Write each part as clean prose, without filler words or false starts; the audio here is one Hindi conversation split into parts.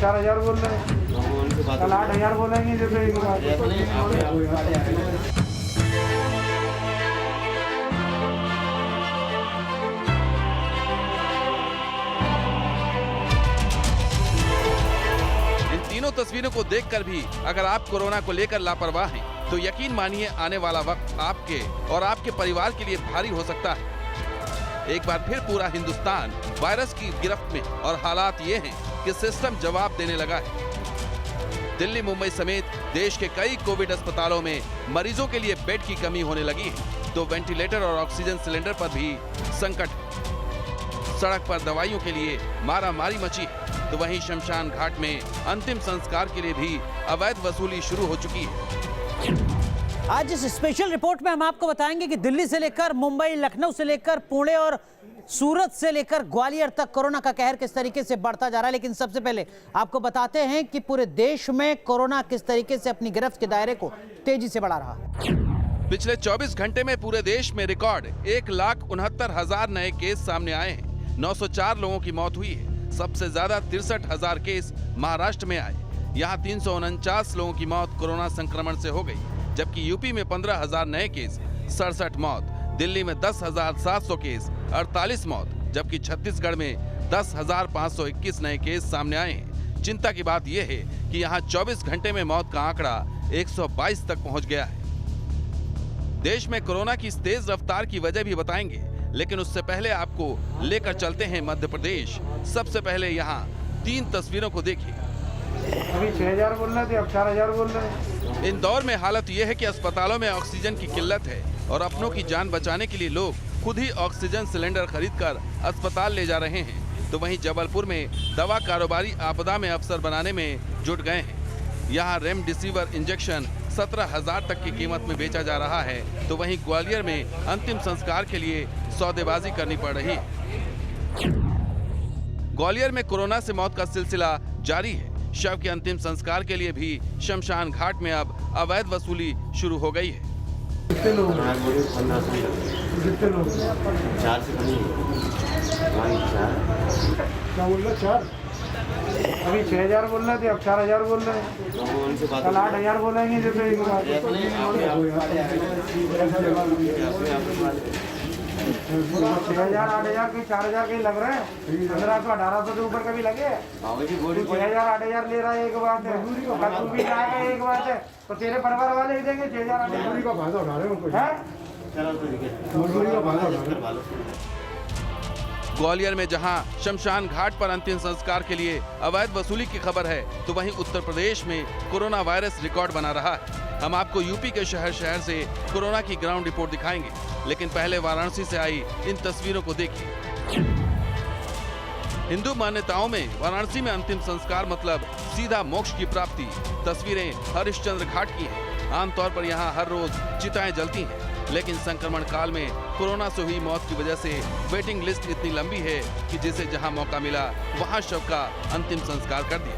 4000 बोल रहे हैं, कल 8000 बोलेंगे जैसे एक बात। तीनों तस्वीरों को देखकर भी अगर आप कोरोना को लेकर लापरवाह हैं, तो यकीन मानिए आने वाला वक्त आपके और आपके परिवार के लिए भारी हो सकता है। एक बार फिर पूरा हिंदुस्तान वायरस की गिरफ्त में और हालात ये हैं कि सिस्टम जवाब देने लगा है। दिल्ली, मुंबई समेत देश के कई कोविड अस्पतालों में मरीजों के लिए बेड की कमी होने लगी है, तो वेंटिलेटर और ऑक्सीजन सिलेंडर पर भी संकट है। सड़क पर दवाइयों के लिए मारामारी मची है, तो वहीं शमशान घाट में अंतिम संस्कार के लिए भी अवैध वसूली शुरू हो चुकी है। आज इस स्पेशल रिपोर्ट में हम आपको बताएंगे कि दिल्ली से लेकर मुंबई, लखनऊ से लेकर पुणे और सूरत से लेकर ग्वालियर तक कोरोना का कहर किस तरीके से बढ़ता जा रहा है। लेकिन सबसे पहले आपको बताते हैं कि पूरे देश में कोरोना किस तरीके से अपनी गिरफ्त के दायरे को तेजी से बढ़ा रहा है। पिछले 24 घंटे में पूरे देश में रिकॉर्ड 1,69,000 नए केस सामने आए हैं। 904 लोगों की मौत हुई है। सबसे ज्यादा 63,000 केस महाराष्ट्र में आए। यहाँ 349 लोगों की मौत कोरोना संक्रमण से हो गई, जबकि यूपी में 15,000 नए केस, 67 मौत। दिल्ली में 10,700 केस, 48 मौत, जबकि छत्तीसगढ़ में 10,521 नए केस सामने आए हैं। चिंता की बात यह है कि यहाँ 24 घंटे में मौत का आंकड़ा 122 तक पहुँच गया है। देश में कोरोना की इस तेज रफ्तार की वजह भी बताएंगे, लेकिन उससे पहले आपको लेकर चलते हैं मध्य प्रदेश। सबसे पहले यहाँ 3 तस्वीरों को देखिए। अभी 6000 बोल रहे थे, अब 4000 बोल रहे हैं। इंदौर में हालत यह है कि अस्पतालों में ऑक्सीजन की किल्लत है और अपनों की जान बचाने के लिए लोग खुद ही ऑक्सीजन सिलेंडर खरीदकर अस्पताल ले जा रहे हैं। तो वहीं जबलपुर में दवा कारोबारी आपदा में अफसर बनाने में जुट गए हैं। यहाँ रेमडेसिविर इंजेक्शन 17,000 तक की कीमत में बेचा जा रहा है, तो वहीं ग्वालियर में अंतिम संस्कार के लिए सौदेबाजी करनी पड़ रही है। ग्वालियर में कोरोना से मौत का सिलसिला जारी है। शव के अंतिम संस्कार के लिए भी शमशान घाट में अब अवैध वसूली शुरू हो गई है। कितने लोग? 4 से कम क्या बोल रहे? 4? अभी 6000 बोल रहे थे, अब 4000 बोल रहे हैं, कल 8000 बोलेंगे जैसे एक बात। 6000, 8000 के 4000 के लग रहे हैं, 1500, 1800 के ऊपर कभी लगे। 6000, 8000 ले रहा है एक बात है, तू भी जाएगा एक बात है, तो तेरे परिवार वाले ही देंगे 6000, 8000 का फायदा उठा रहे हैं। ग्वालियर में जहां शमशान घाट पर अंतिम संस्कार के लिए अवैध वसूली की खबर है, तो वहीं उत्तर प्रदेश में कोरोना वायरस रिकॉर्ड बना रहा है। हम आपको यूपी के शहर शहर से कोरोना की ग्राउंड रिपोर्ट दिखाएंगे, लेकिन पहले वाराणसी से आई इन तस्वीरों को देखिए। हिंदू मान्यताओं में वाराणसी में अंतिम संस्कार मतलब सीधा मोक्ष की प्राप्ति। तस्वीरें हरिश्चंद्र घाट की हैं। आमतौर पर यहाँ हर रोज चिताएं जलती हैं, लेकिन संक्रमण काल में कोरोना से हुई मौत की वजह से वेटिंग लिस्ट इतनी लंबी है कि जिसे जहां मौका मिला वहां शव का अंतिम संस्कार कर दिया।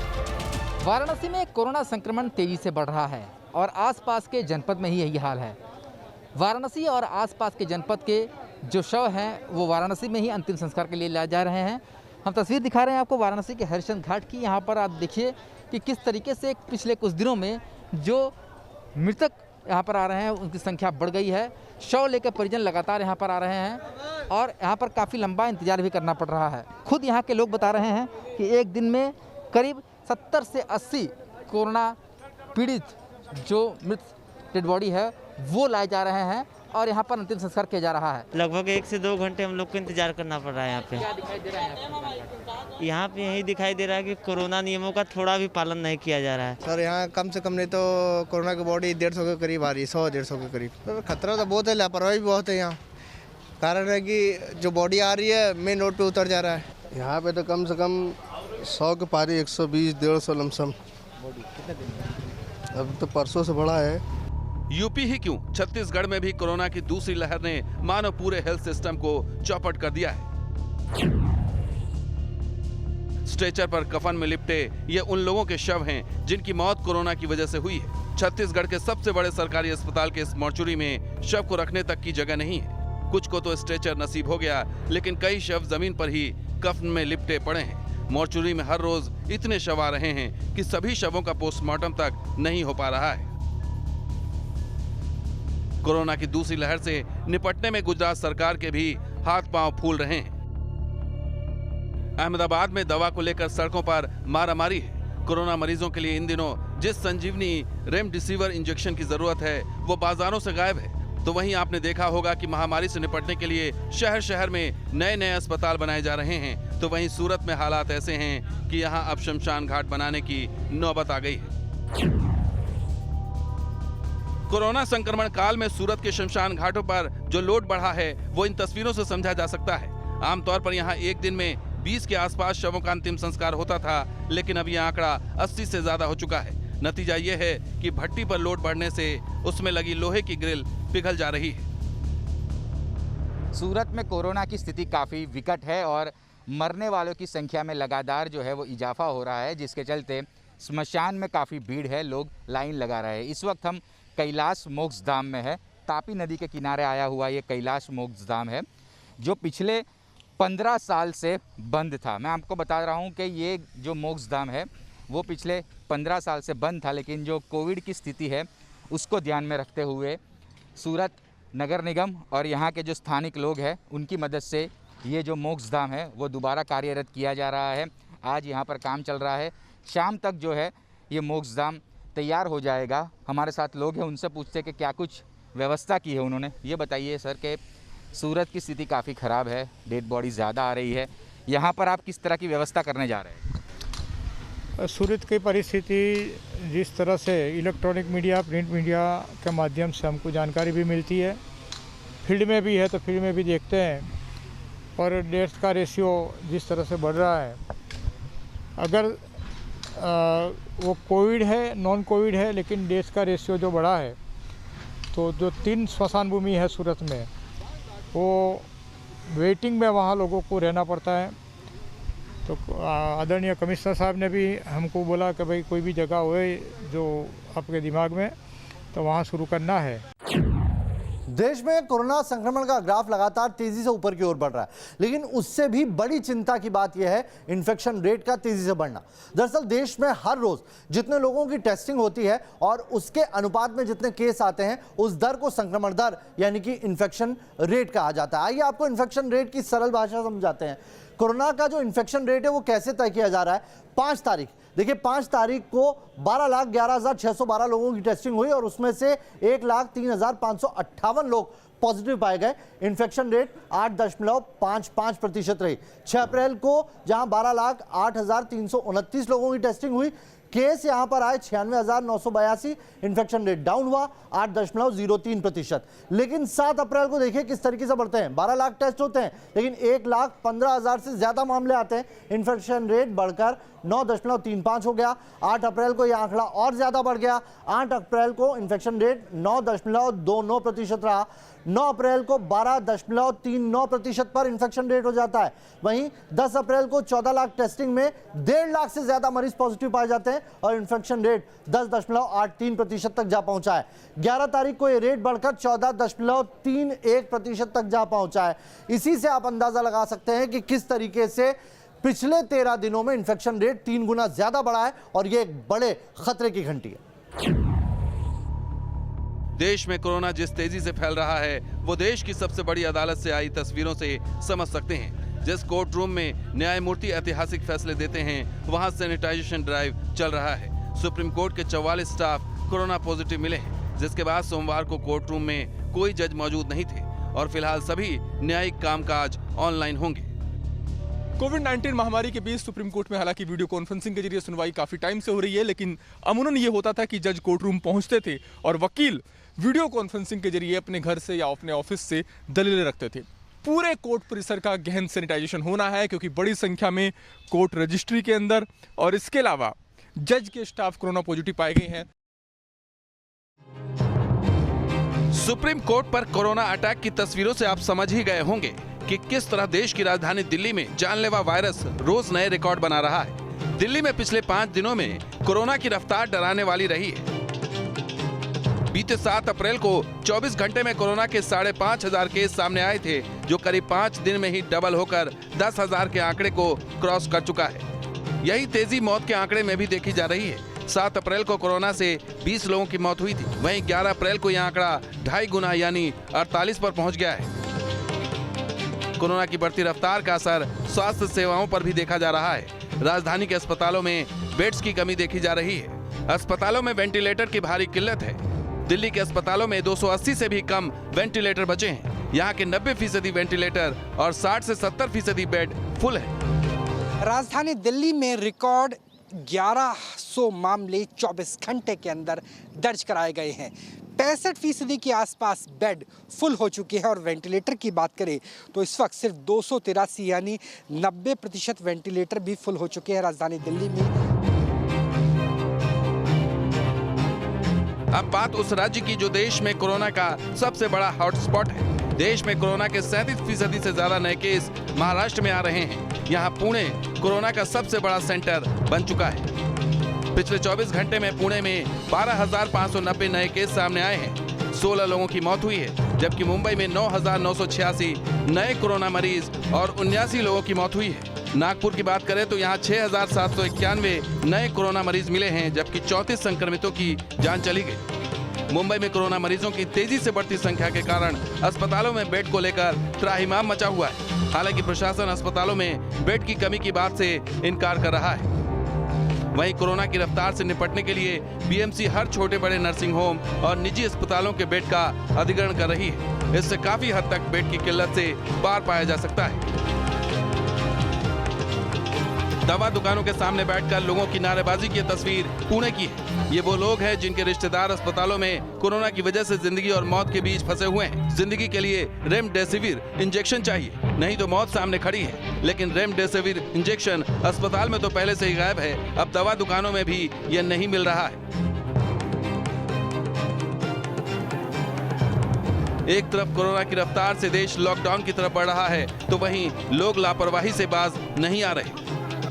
वाराणसी में कोरोना संक्रमण तेजी से बढ़ रहा है और आसपास के जनपद में ही यही हाल है। वाराणसी और आसपास के जनपद के जो शव हैं वो वाराणसी में ही अंतिम संस्कार के लिए लाए जा रहे हैं। हम तस्वीर दिखा रहे हैं आपको वाराणसी के हरिश्चंद्र घाट की। यहाँ पर आप देखिए कि किस तरीके से पिछले कुछ दिनों में जो मृतक यहाँ पर आ रहे हैं उनकी संख्या बढ़ गई है। शव लेकर परिजन लगातार यहाँ पर आ रहे हैं और यहाँ पर काफ़ी लंबा इंतजार भी करना पड़ रहा है। खुद यहाँ के लोग बता रहे हैं कि एक दिन में करीब 70 से 80 कोरोना पीड़ित जो मृत डेड बॉडी है वो लाए जा रहे हैं और यहाँ पर अंतिम संस्कार किया जा रहा है। लगभग 1 से 2 घंटे हम लोग को इंतजार करना पड़ रहा है यहाँ पे। क्या दिखाई दे रहा है यहाँ पे यही दिखाई दे रहा है कि कोरोना नियमों का थोड़ा भी पालन नहीं किया जा रहा है। सर यहाँ कम से कम नहीं तो कोरोना की बॉडी 150 के करीब आ रही है, 100-150 के करीब। तो खतरा तो बहुत है, लापरवाही भी बहुत है यहाँ। कारण है कि जो बॉडी आ रही है मेन रोड पे उतर जा रहा है। यहाँ पे तो कम से कम 100 के पारी 120-150 लमसम। अब तो परसों से बड़ा है। यूपी ही क्यों, छत्तीसगढ़ में भी कोरोना की दूसरी लहर ने मानो पूरे हेल्थ सिस्टम को चौपट कर दिया है। स्ट्रेचर पर कफन में लिपटे ये उन लोगों के शव हैं जिनकी मौत कोरोना की वजह से हुई है। छत्तीसगढ़ के सबसे बड़े सरकारी अस्पताल के इस मोर्चुरी में शव को रखने तक की जगह नहीं है। कुछ को तो स्ट्रेचर नसीब हो गया, लेकिन कई शव जमीन पर ही कफन में लिपटे पड़े हैं। मॉर्चुरी में हर रोज इतने शव आ रहे हैं कि सभी शवों का पोस्टमार्टम तक नहीं हो पा रहा है। कोरोना की दूसरी लहर से निपटने में गुजरात सरकार के भी हाथ पांव फूल रहे हैं। अहमदाबाद में दवा को लेकर सड़कों पर मारामारी है। कोरोना मरीजों के लिए इन दिनों जिस संजीवनी रेमडेसिविर इंजेक्शन की जरूरत है वो बाजारों से गायब है। तो वहीं आपने देखा होगा कि महामारी से निपटने के लिए शहर शहर में नए नए अस्पताल बनाए जा रहे हैं। तो वहीं सूरत में हालात ऐसे हैं कि यहां अब शमशान घाट बनाने की नौबत आ गई है। कोरोना संक्रमण काल में सूरत के शमशान घाटों पर जो लोड बढ़ा है वो इन तस्वीरों से समझा जा सकता है। आमतौर पर यहाँ एक दिन में 20 के आसपास शवों का अंतिम संस्कार होता था, लेकिन अब यह आंकड़ा 80 से ज्यादा हो चुका है। नतीजा ये है कि भट्टी पर लोड बढ़ने से उसमें लगी लोहे की ग्रिल पिघल जा रही है। सूरत में कोरोना की स्थिति काफ़ी विकट है और मरने वालों की संख्या में लगातार जो है वो इजाफा हो रहा है, जिसके चलते स्मशान में काफ़ी भीड़ है, लोग लाइन लगा रहे हैं। इस वक्त हम कैलाश मोक्षधाम में है। तापी नदी के किनारे आया हुआ ये कैलाश मोक्षधाम है, जो पिछले 15 साल से बंद था। मैं आपको बता रहा हूँ कि ये जो मोक्षधाम है वो पिछले 15 साल से बंद था, लेकिन जो कोविड की स्थिति है उसको ध्यान में रखते हुए सूरत नगर निगम और यहाँ के जो स्थानिक लोग हैं उनकी मदद से ये जो मोक्षधाम है वो दोबारा कार्यरत किया जा रहा है। आज यहाँ पर काम चल रहा है। शाम तक जो है ये मोक्षधाम तैयार हो जाएगा। हमारे साथ लोग हैं, उनसे पूछते हैं कि क्या कुछ व्यवस्था की है उन्होंने। ये बताइए सर कि सूरत की स्थिति काफ़ी ख़राब है, डेड बॉडी ज़्यादा आ रही है, यहाँ पर आप किस तरह की व्यवस्था करने जा रहे हैं? सूरत की परिस्थिति जिस तरह से इलेक्ट्रॉनिक मीडिया, प्रिंट मीडिया के माध्यम से हमको जानकारी भी मिलती है, फील्ड में भी है तो फील्ड में भी देखते हैं, और डेथ का रेशियो जिस तरह से बढ़ रहा है, अगर वो कोविड है, नॉन कोविड है, लेकिन डेथ का रेशियो जो बढ़ा है, तो जो 3 स्मशान भूमि है सूरत में, वो वेटिंग में वहाँ लोगों को रहना पड़ता है। तो आदरणीय कमिश्नर साहब ने भी हमको बोला कि भाई कोई भी जगह होए जो आपके दिमाग में, तो वहाँ शुरू करना है। देश में कोरोना संक्रमण का ग्राफ लगातार तेजी से ऊपर की ओर बढ़ रहा है, लेकिन उससे भी बड़ी चिंता की बात यह है इन्फेक्शन रेट का तेजी से बढ़ना। दरअसल देश में हर रोज जितने लोगों की टेस्टिंग होती है और उसके अनुपात में जितने केस आते हैं, उस दर को संक्रमण दर यानी कि इन्फेक्शन रेट कहा जाता है। आइए आपको इन्फेक्शन रेट की सरल भाषा समझाते हैं। कोरोना का जो इन्फेक्शन रेट है वो कैसे तय किया जा रहा है। 5 तारीख, देखिए 5 तारीख को 12,11,612 लोगों की टेस्टिंग हुई और उसमें से 1,03,558 लोग पॉजिटिव पाए गए। इन्फेक्शन रेट 8.55% रही। 6 अप्रैल को जहां 12,08,329 लोगों की टेस्टिंग हुई, केस यहां पर आए 96,982, इन्फेक्शन रेट डाउन हुआ 8.03%। लेकिन 7 अप्रैल को देखिए किस तरीके से बढ़ते हैं। 12 लाख टेस्ट होते हैं, लेकिन 1,15,000 से ज्यादा मामले आते हैं। इन्फेक्शन रेट बढ़कर 9.35 हो गया। 8 अप्रैल को यह आंकड़ा और ज्यादा बढ़ गया। 8 अप्रैल को इन्फेक्शन रेट 9.29% रहा। 9 अप्रैल को 12.39% पर इन्फेक्शन रेट हो जाता है। वहीं 10 अप्रैल को 14 लाख टेस्टिंग में 1.5 लाख से ज्यादा मरीज पॉजिटिव पाए जाते हैं और इन्फेक्शन रेट 10.83% तक जा पहुंचा है। 11 तारीख को यह रेट बढ़कर 14.31% तक जा पहुंचा है। इसी से आप अंदाजा लगा सकते हैं कि किस तरीके से पिछले 13 दिनों में इन्फेक्शन रेट 3 गुना ज्यादा बढ़ा है और यह एक बड़े खतरे की घंटी है। देश में कोरोना जिस तेजी से फैल रहा है वो देश की सबसे बड़ी अदालत से आई तस्वीरों से समझ सकते हैं। जिस कोर्ट रूम में न्यायमूर्ति ऐतिहासिक फैसले देते हैं वहां सैनिटाइजेशन ड्राइव चल रहा है। सुप्रीम कोर्ट के 44 स्टाफ कोरोना पॉजिटिव मिले हैं, जिसके बाद सोमवार को कोर्ट रूम में कोई जज मौजूद नहीं थे और फिलहाल सभी न्यायिक कामकाज ऑनलाइन होंगे। कोविड-19 महामारी के बीच सुप्रीम कोर्ट में हालांकि वीडियो कॉन्फ्रेंसिंग के जरिए सुनवाई काफी टाइम से हो रही है, लेकिन अमूमन ये होता था कि जज कोर्ट रूम पहुंचते थे और वकील वीडियो कॉन्फ्रेंसिंग के जरिए अपने घर से या अपने ऑफिस से दलीलें रखते थे। पूरे कोर्ट परिसर का गहन सैनिटाइजेशन होना है, क्योंकि बड़ी संख्या में कोर्ट रजिस्ट्री के अंदर और इसके अलावा जज के स्टाफ कोरोना पॉजिटिव पाए गए हैं। सुप्रीम कोर्ट पर कोरोना अटैक की तस्वीरों से आप समझ ही गए होंगे कि किस तरह देश की राजधानी दिल्ली में जानलेवा वायरस रोज नए रिकॉर्ड बना रहा है। दिल्ली में पिछले 5 दिनों में कोरोना की रफ्तार डराने वाली रही है। बीते 7 अप्रैल को 24 घंटे में कोरोना के 5,500 केस सामने आए थे, जो करीब 5 दिन में ही डबल होकर 10,000 के आंकड़े को क्रॉस कर चुका है। यही तेजी मौत के आंकड़े में भी देखी जा रही है। 7 अप्रैल को कोरोना से 20 लोगों की मौत हुई थी, वहीं 11 अप्रैल को यह आंकड़ा 2.5 गुना यानी 48 पर पहुंच गया है। कोरोना की बढ़ती रफ्तार का असर स्वास्थ्य सेवाओं पर भी देखा जा रहा है। राजधानी के अस्पतालों में बेड्स की कमी देखी जा रही है। अस्पतालों में वेंटिलेटर की भारी किल्लत है। दिल्ली के अस्पतालों में 280 से भी कम वेंटिलेटर बचे हैं। यहाँ के 90% वेंटिलेटर और 60 से 70% बेड फुल है। राजधानी दिल्ली में रिकॉर्ड 1100 मामले 24 घंटे के अंदर दर्ज कराए गए हैं। 65% के आसपास बेड फुल हो चुके हैं और वेंटिलेटर की बात करें तो इस वक्त सिर्फ 283 यानी 90% वेंटिलेटर भी फुल हो चुके हैं राजधानी दिल्ली में। अब बात उस राज्य की जो देश में कोरोना का सबसे बड़ा हॉटस्पॉट है। देश में कोरोना के 37% से ज्यादा नए केस महाराष्ट्र में आ रहे हैं। यहाँ पुणे कोरोना का सबसे बड़ा सेंटर बन चुका है। पिछले 24 घंटे में पुणे में 12,590 नए केस सामने आए हैं। 16 लोगों की मौत हुई है, जबकि मुंबई में 9,986 नए कोरोना मरीज और 79 लोगों की मौत हुई है। नागपुर की बात करें तो यहाँ 6,791 नए कोरोना मरीज मिले हैं, जबकि 34 संक्रमितों की जान चली गई। मुंबई में कोरोना मरीजों की तेजी से बढ़ती संख्या के कारण अस्पतालों में बेड को लेकर त्राहिमाम मचा हुआ है। हालांकि प्रशासन अस्पतालों में बेड की कमी की बात से इनकार कर रहा है। वहीं कोरोना की रफ्तार से निपटने के लिए बीएमसी हर छोटे बड़े नर्सिंग होम और निजी अस्पतालों के बेड का अधिग्रहण कर रही है। इससे काफी हद तक बेड की किल्लत से पार पाया जा सकता है। दवा दुकानों के सामने बैठकर लोगों की नारेबाजी की तस्वीर पुणे की है। ये वो लोग हैं जिनके रिश्तेदार अस्पतालों में कोरोना की वजह से जिंदगी और मौत के बीच फंसे हुए हैं। जिंदगी के लिए रेमडेसिविर इंजेक्शन चाहिए, नहीं तो मौत सामने खड़ी है। लेकिन रेमडेसिविर इंजेक्शन अस्पताल में तो पहले से ही गायब है, अब दवा दुकानों में भी यह नहीं मिल रहा है। एक तरफ कोरोना की रफ्तार से देश लॉकडाउन की तरफ बढ़ रहा है, तो वहीं लोग लापरवाही से बाज नहीं आ रहे।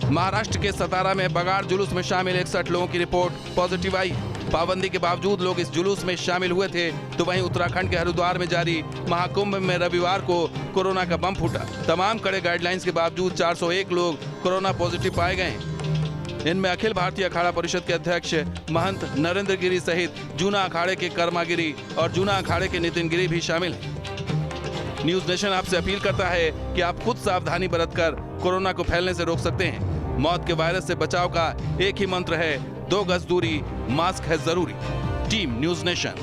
महाराष्ट्र के सतारा में बगाड़ जुलूस में शामिल 61 लोगों की रिपोर्ट पॉजिटिव आई है। पाबंदी के बावजूद लोग इस जुलूस में शामिल हुए थे, तो वहीं उत्तराखंड के हरिद्वार में जारी महाकुंभ में रविवार को कोरोना का बम फूटा। तमाम कड़े गाइडलाइंस के बावजूद 401 लोग कोरोना पॉजिटिव पाए गए हैं। इनमें अखिल भारतीय अखाड़ा परिषद के अध्यक्ष महंत नरेंद्र गिरी सहित जूना अखाड़े के कर्मा गिरी और जूना अखाड़े के नितिन गिरी भी शामिल हैं। न्यूज नेशन आपसे अपील करता है कि आप खुद सावधानी बरतकर कोरोना को फैलने से रोक सकते हैं। मौत के वायरस से बचाव का एक ही मंत्र है, 2 गज दूरी, मास्क है जरूरी। Team news nation.